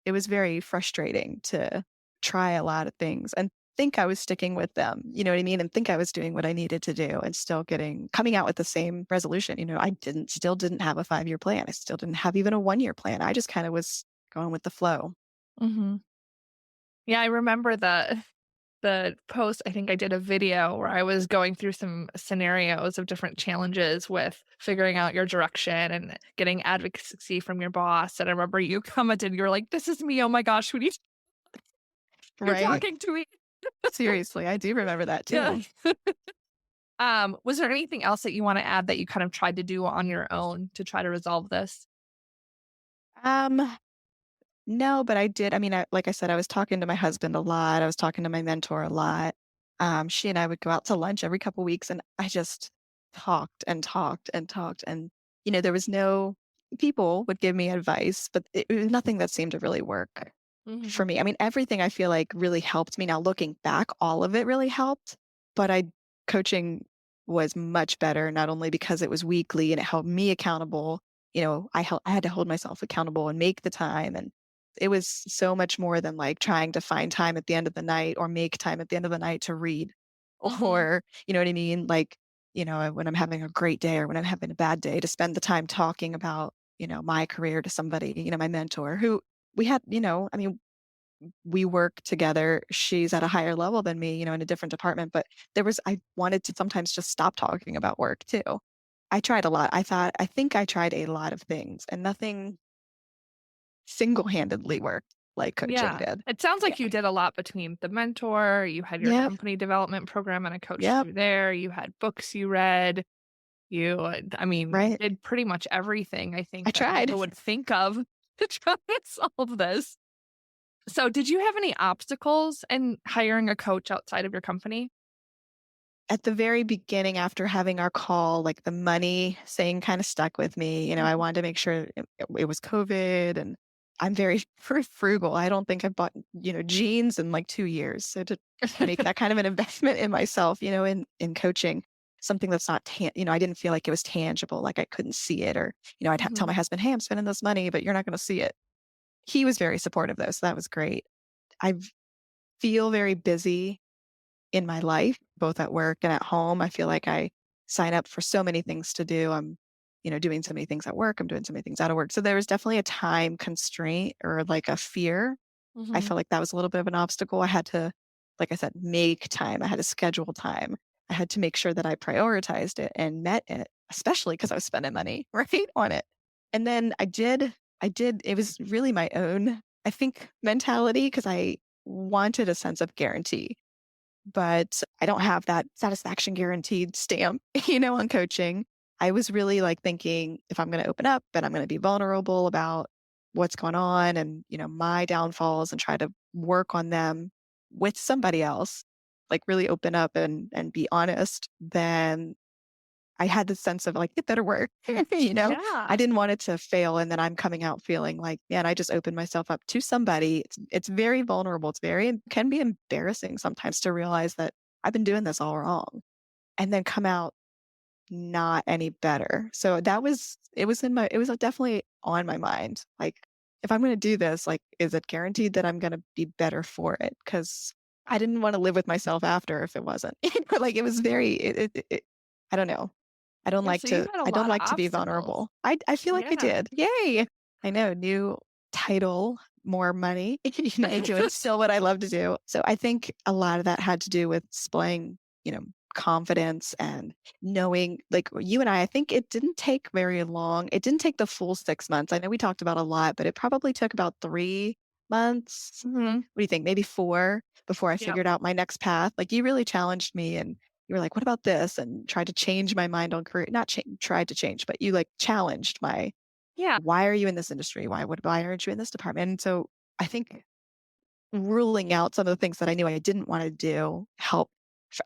Speaker 6: It was very frustrating to try a lot of things and think I was sticking with them, you know what I mean? And think I was doing what I needed to do and still coming out with the same resolution. I still didn't have a 5-year plan. I still didn't have even a 1-year plan. I just kind of was going with the flow.
Speaker 1: Yeah, I remember the post, I think I did a video where I was going through some scenarios of different challenges with figuring out your direction and getting advocacy from your boss. And I remember you commented, you were like, "This is me. Oh my gosh, who needs you're
Speaker 6: Right?
Speaker 1: talking to me?"
Speaker 6: Seriously, I do remember that
Speaker 1: Yeah.
Speaker 6: too.
Speaker 1: Was there anything else that you want to add that you kind of tried to do on your own to try to resolve this?
Speaker 6: Um, no, but I did. I mean, like I said, I was talking to my husband a lot. I was talking to my mentor a lot. She and I would go out to lunch every couple weeks, and I just talked and talked and talked. And, there was no people would give me advice, but it was nothing that seemed to really work
Speaker 1: Mhm.
Speaker 6: for me. I mean, everything I feel like really helped me. Now, looking back, all of it really helped, but coaching was much better, not only because it was weekly and it held me accountable. I had to hold myself accountable and make the time. And it was so much more than like trying to find time at the end of the night or make time at the end of the night to read
Speaker 1: Mhm.
Speaker 6: or, you know what I mean? Like, when I'm having a great day or when I'm having a bad day, to spend the time talking about, my career to somebody, my mentor who we had, I mean, we work together. She's at a higher level than me, in a different department, but I wanted to sometimes just stop talking about work too. I tried a lot. I think I tried a lot of things and nothing single-handedly worked like coaching
Speaker 1: Yeah.
Speaker 6: did.
Speaker 1: It sounds
Speaker 6: Yeah.
Speaker 1: like you did a lot between the mentor, you had your
Speaker 6: Yep.
Speaker 1: company development program and a coach
Speaker 6: Yep.
Speaker 1: through there, you had books you read, I mean, you
Speaker 6: Right.
Speaker 1: did pretty much everything I
Speaker 6: I
Speaker 1: think that
Speaker 6: tried.
Speaker 1: people would think of to try to solve this. So, did you have any obstacles in hiring a coach outside of your company?
Speaker 6: At the very beginning, after having our call, like the money thing kind of stuck with me. I wanted to make sure it was COVID and I'm very frugal. I don't think I've bought, jeans in like 2 years. So to make that kind of an investment in myself, in coaching, something that's not, I didn't feel like it was tangible, like I couldn't see it or, I'd tell
Speaker 1: Mhm.
Speaker 6: my husband, hey, I'm spending this money, but you're not going to see it. He was very supportive though. So that was great. I feel very busy in my life, both at work and at home. I feel like I sign up for so many things to do. I'm, doing so many things at work. I'm doing so many things out of work. So there was definitely a time constraint or like a fear. I
Speaker 1: Mhm.
Speaker 6: felt like that was a little bit of an obstacle. I had to, like I said, make time. I had to schedule time. I had to make sure that I prioritized it and met it, especially because I was spending money, right, on it. And then it was really my own, I think, mentality because I wanted a sense of guarantee, but I don't have that satisfaction guaranteed stamp, on coaching. I was really like thinking if I'm going to open up and I'm going to be vulnerable about what's going on and, my downfalls and try to work on them with somebody else, like really open up and be honest, then I had the sense of like, it better work. I
Speaker 1: Yeah.
Speaker 6: didn't want it to fail. And then I'm coming out feeling like, man, I just opened myself up to somebody. It's very vulnerable. Can be embarrassing sometimes to realize that I've been doing this all wrong and then come out not any better. So it was definitely on my mind. Like, if I'm going to do this, like, is it guaranteed that I'm going to be better for it? Because I didn't want to live with myself after if it wasn't. Like, it was I don't know.
Speaker 1: Yeah, so you had a
Speaker 6: I don't
Speaker 1: lot of
Speaker 6: like to be
Speaker 1: obstacles.
Speaker 6: vulnerable. I feel like I
Speaker 1: Yeah.
Speaker 6: did. Yay. I know, new title, more money, doing still what I love to do. So I think a lot of that had to do with displaying, confidence and knowing, like you and I think it didn't take very long. It didn't take the full 6 months. I know we talked about a lot, but it probably took about 3 months.
Speaker 1: Mhm.
Speaker 6: What do you think? Maybe 4 before I
Speaker 1: Yep.
Speaker 6: figured out my next path. Like, you really challenged me and you were like, what about this? And tried to change my mind on career, not tried to change, but you like challenged
Speaker 1: Yeah.
Speaker 6: why are you in this industry? Why aren't you in this department? And so I think ruling out some of the things that I knew I didn't want to do helped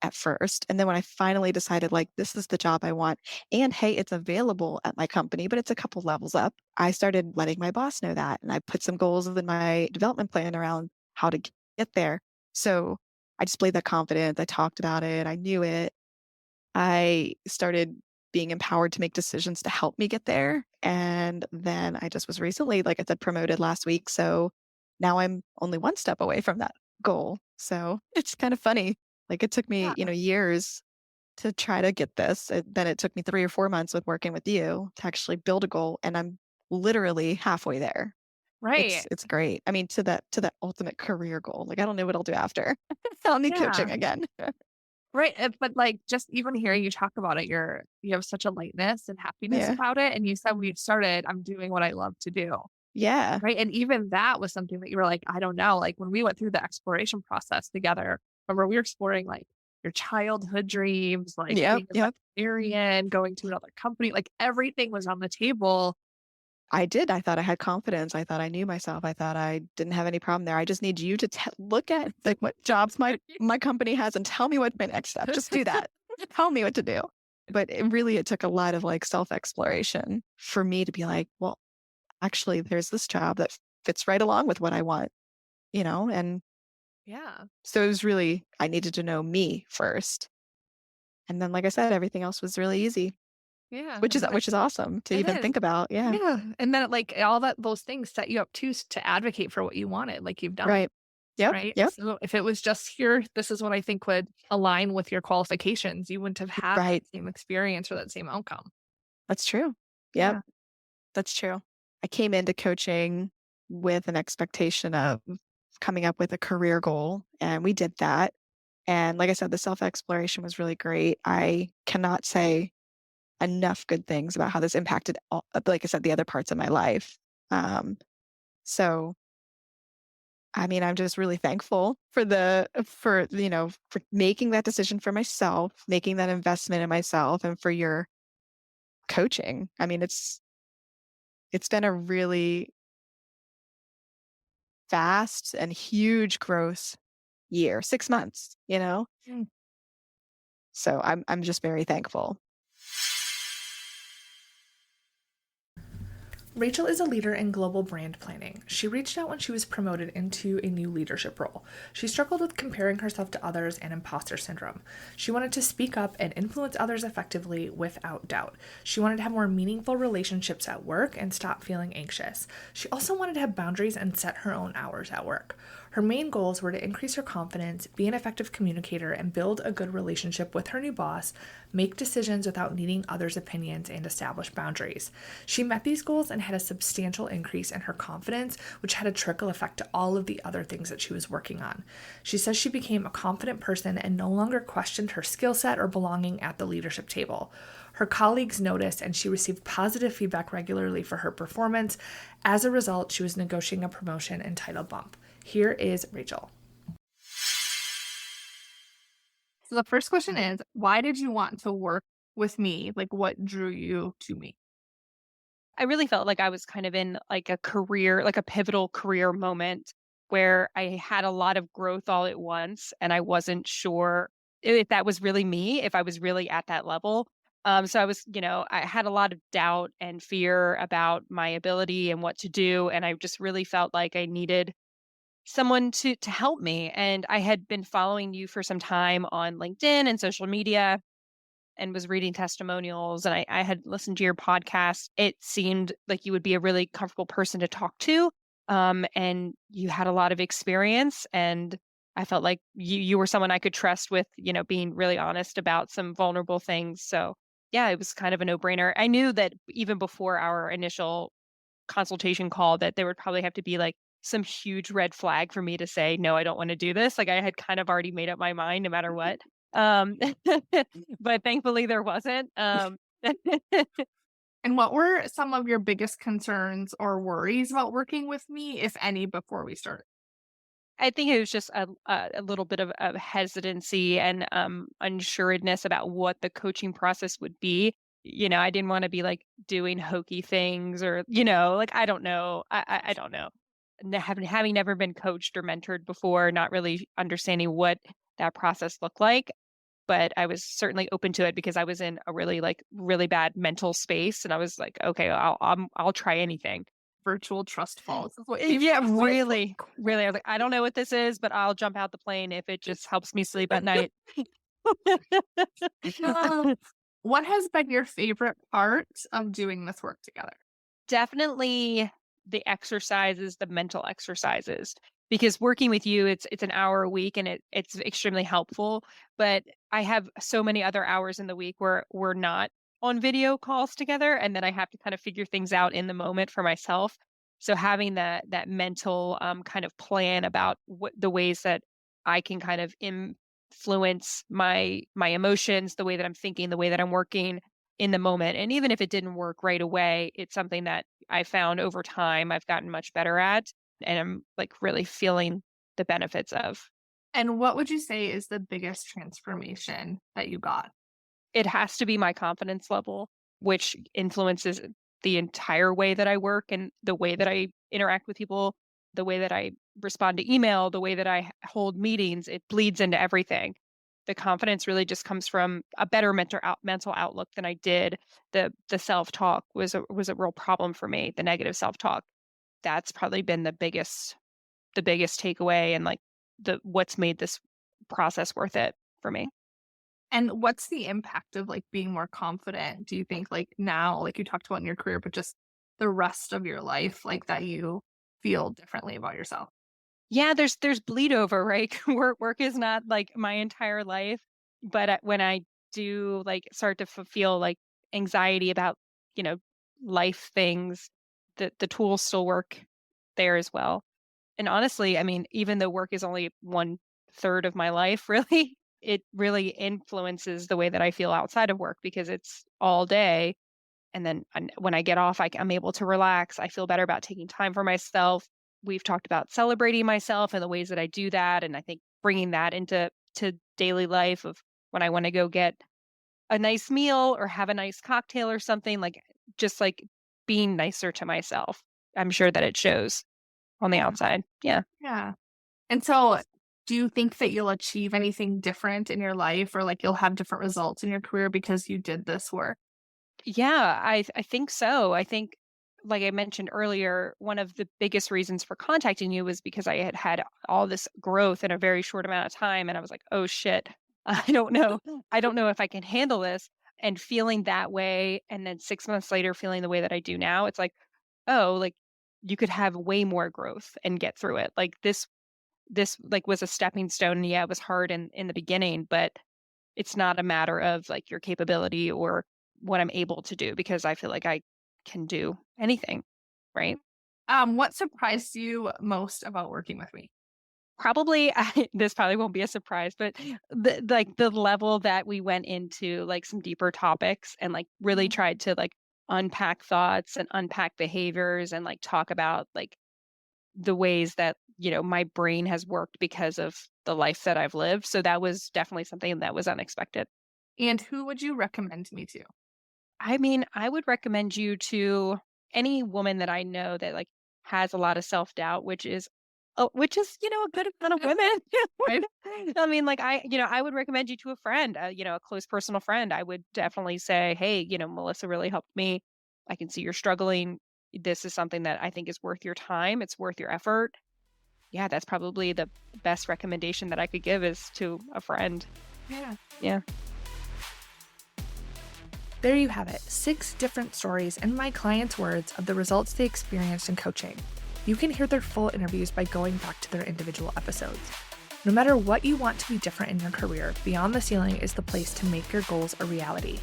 Speaker 6: at first. And then when I finally decided, like, this is the job I want, and hey, it's available at my company, but it's a couple levels up, I started letting my boss know that. And I put some goals in my development plan around how to get there. So I displayed that confidence. I talked about it. I knew it. I started being empowered to make decisions to help me get there. And then I just was recently, like I said, promoted last week. So now I'm only one step away from that goal. So it's kind of funny. Like, it took me,
Speaker 1: Yeah.
Speaker 6: years to try to get this. Then it took me 3 or 4 months with working with you to actually build a goal. And I'm literally halfway there.
Speaker 1: Right.
Speaker 6: It's great. I mean, to that ultimate career goal. Like, I don't know what I'll do after. I'll need coaching
Speaker 1: Yeah.
Speaker 6: again.
Speaker 1: Right. But like just even hearing you talk about it, you have such a lightness and happiness
Speaker 6: Yeah.
Speaker 1: about it. And you said when you started, I'm doing what I love to do.
Speaker 6: Yeah.
Speaker 1: Right. And even that was something that you were like, I don't know. Like when we went through the exploration process together, remember we were exploring like your childhood dreams, like
Speaker 6: Yep.
Speaker 1: being a
Speaker 6: Yep.
Speaker 1: veterinarian, going to another company, like everything was on the table.
Speaker 6: I did. I thought I had confidence. I thought I knew myself. I thought I didn't have any problem there. I just need you to look at like what jobs my company has and tell me what my next step. Just do that. Tell me what to do. But it took a lot of like self-exploration for me to be like, well, actually, there's this job that fits right along with what I want, and
Speaker 1: Yeah.
Speaker 6: so it was really, I needed to know me first. And then, like I said, everything else was really easy,
Speaker 1: Yeah.
Speaker 6: which is awesome to
Speaker 1: It
Speaker 6: even
Speaker 1: is.
Speaker 6: think about. Yeah.
Speaker 1: Yeah. And then like those things set you up too to advocate for what you wanted, like you've done.
Speaker 6: Right. Yep.
Speaker 1: Right.
Speaker 6: Yep.
Speaker 1: So if it was just here, this is what I think would align with your qualifications, you wouldn't have had
Speaker 6: Right.
Speaker 1: that same experience or that same outcome.
Speaker 6: That's true. Yep.
Speaker 1: Yeah.
Speaker 6: That's true. I came into coaching with an expectation of coming up with a career goal, and we did that. And like I said, the self-exploration was really great. I cannot say enough good things about how this impacted, like I said, the other parts of my life. So, I mean, I'm just really thankful for making that decision for myself, making that investment in myself, and for your coaching. I mean, it's been a really fast and huge growth year, 6 months,
Speaker 1: Mm.
Speaker 6: So I'm just very thankful.
Speaker 1: Rachel is a leader in global brand planning. She reached out when she was promoted into a new leadership role. She struggled with comparing herself to others and imposter syndrome. She wanted to speak up and influence others effectively without doubt. She wanted to have more meaningful relationships at work and stop feeling anxious. She also wanted to have boundaries and set her own hours at work. Her main goals were to increase her confidence, be an effective communicator, and build a good relationship with her new boss, make decisions without needing others' opinions, and establish boundaries. She met these goals and had a substantial increase in her confidence, which had a trickle effect to all of the other things that she was working on. She says she became a confident person and no longer questioned her skill set or belonging at the leadership table. Her colleagues noticed and she received positive feedback regularly for her performance. As a result, she was negotiating a promotion and title bump. Here is Rachel. So the first question is, why did you want to work with me? Like, what drew you to me?
Speaker 4: I really felt like I was kind of in like a career, like a pivotal career moment where I had a lot of growth all at once and I wasn't sure if that was really me, if I was really at that level. So I was, I had a lot of doubt and fear about my ability and what to do. And I just really felt like I needed someone to help me. And I had been following you for some time on LinkedIn and social media and was reading testimonials and I had listened to your podcast. It seemed like you would be a really comfortable person to talk to. And you had a lot of experience and I felt like you were someone I could trust with, being really honest about some vulnerable things. So yeah, it was kind of a no-brainer. I knew that even before our initial consultation call that there would probably have to be like some huge red flag for me to say, no, I don't want to do this. Like I had kind of already made up my mind no matter what. Um, but thankfully there wasn't.
Speaker 1: And what were some of your biggest concerns or worries about working with me, if any, before we started?
Speaker 4: I think it was just a little bit of hesitancy and unsureness about what the coaching process would be. I didn't want to be like doing hokey things or, like, I don't know. I don't know. Having never been coached or mentored before, not really understanding what that process looked like. But I was certainly open to it because I was in a really bad mental space. And I was like, okay, I'll try anything.
Speaker 1: Virtual trust falls is what
Speaker 4: Yeah, really, really. I was like, I don't know what this is, but I'll jump out the plane if it just helps me sleep at night.
Speaker 1: What has been your favorite part of doing this work together?
Speaker 4: Definitely the exercises, the mental exercises, because working with you, it's an hour a week and it's extremely helpful. But I have so many other hours in the week where we're not on video calls together, and then I have to kind of figure things out in the moment for myself.
Speaker 7: So having that mental kind of plan about what the ways that I can kind of influence my emotions, the way that I'm thinking, the way that I'm working in the moment. And even if it didn't work right away, it's something that I found over time I've gotten much better at, and I'm like really feeling the benefits of.
Speaker 1: And what would you say is the biggest transformation that you got?
Speaker 7: It has to be my confidence level, which influences the entire way that I work and the way that I interact with people, the way that I respond to email, the way that I hold meetings. It bleeds into everything. The confidence really just comes from a better mental outlook than I did. The self-talk was a real problem for me, the negative self-talk. That's probably been the biggest takeaway, and like what's made this process worth it for me.
Speaker 1: And what's the impact of like being more confident? Do you think like now, like you talked about in your career, but just the rest of your life, like that you feel differently about yourself?
Speaker 7: Yeah, there's bleed over, right? Work is not like my entire life, but when I do like start to feel like anxiety about, you know, life things, the tools still work there as well. And honestly, I mean, even though work is only 1/3 of my life, really, it really influences the way that I feel outside of work because it's all day. And then when I get off, I'm able to relax. I feel better about taking time for myself. We've talked about celebrating myself and the ways that I do that. And I think bringing that into daily life of when I want to go get a nice meal or have a nice cocktail or something, like just like being nicer to myself. I'm sure that it shows on the outside. Yeah.
Speaker 1: Yeah. And so do you think that you'll achieve anything different in your life or like you'll have different results in your career because you did this work?
Speaker 7: Yeah, I think so. I think, like I mentioned earlier, one of the biggest reasons for contacting you was because I had all this growth in a very short amount of time. And I was like, oh shit, I don't know. I don't know if I can handle this. And feeling that way. And then 6 months later, feeling the way that I do now, it's like, oh, like you could have way more growth and get through it. Like this like was a stepping stone. And yeah, it was hard in the beginning, but it's not a matter of like your capability or what I'm able to do, because I feel like I can do anything, right?
Speaker 1: What surprised you most about working with me?
Speaker 7: Probably this probably won't be a surprise, but the level that we went into like some deeper topics and like really tried to like unpack thoughts and unpack behaviors and like talk about like the ways that, you know, my brain has worked because of the life that I've lived. So that was definitely something that was unexpected.
Speaker 1: And who would you recommend me to?
Speaker 7: I mean, I would recommend you to any woman that I know that like has a lot of self-doubt, which is, you know, a good amount of women.
Speaker 1: Right?
Speaker 7: I mean, like I would recommend you to a friend, you know, a close personal friend. I would definitely say, "Hey, you know, Melissa really helped me. I can see you're struggling. This is something that I think is worth your time. It's worth your effort." Yeah, that's probably the best recommendation that I could give is to a friend.
Speaker 1: Yeah.
Speaker 7: Yeah.
Speaker 1: There you have it, 6 different stories in my clients' words of the results they experienced in coaching. You can hear their full interviews by going back to their individual episodes. No matter what you want to be different in your career, Beyond the Ceiling is the place to make your goals a reality.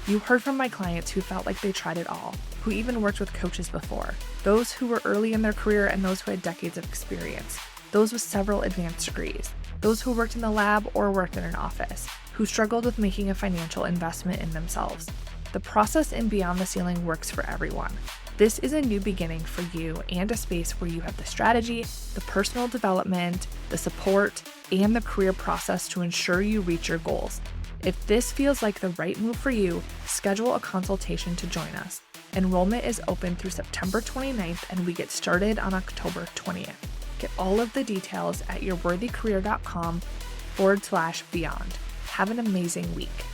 Speaker 1: You heard from my clients who felt like they tried it all, who even worked with coaches before, those who were early in their career and those who had decades of experience, those with several advanced degrees, those who worked in the lab or worked in an office, who struggled with making a financial investment in themselves. The process in Beyond the Ceiling works for everyone. This is a new beginning for you and a space where you have the strategy, the personal development, the support, and the career process to ensure you reach your goals. If this feels like the right move for you, schedule a consultation to join us. Enrollment is open through September 29th and we get started on October 20th. Get all of the details at yourworthycareer.com/beyond. Have an amazing week.